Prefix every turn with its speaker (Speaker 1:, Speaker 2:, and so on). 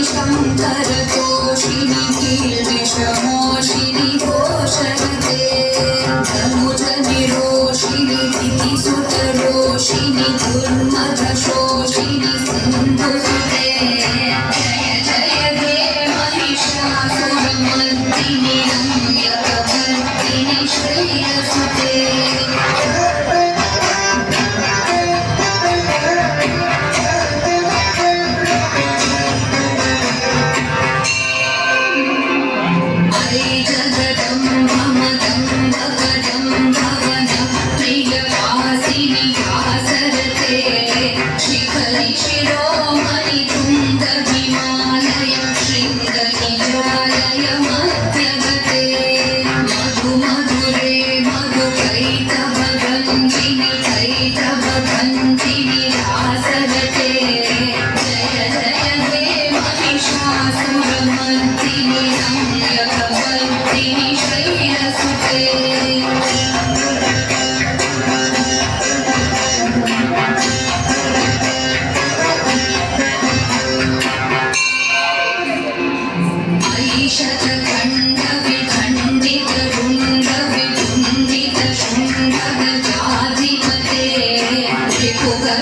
Speaker 1: शङ्करतोषिणि कीर्तिशमोषिणि घोषरते धनुजनिरोषिणि दितिसुतरोषिणि दुर्मदशोषिणि सिन्धुसुते जय जय हे महिषासुरमर्दिनि रम्यकपर्दिनि श्रेयसुते शिरोमणि तुंग हिमालय शृंगनिजालय मध्यगते मधु मधुरे मधु कैतवगंजिनि रासरते जय जय हे महिषासुरमर्दिनि रम्यकपर्दिनि शैलसुते शतखण्डविखण्डितरुण्डविधुण्डितशृङ्गगजाधिपते त्रिपुगजगन्धविहार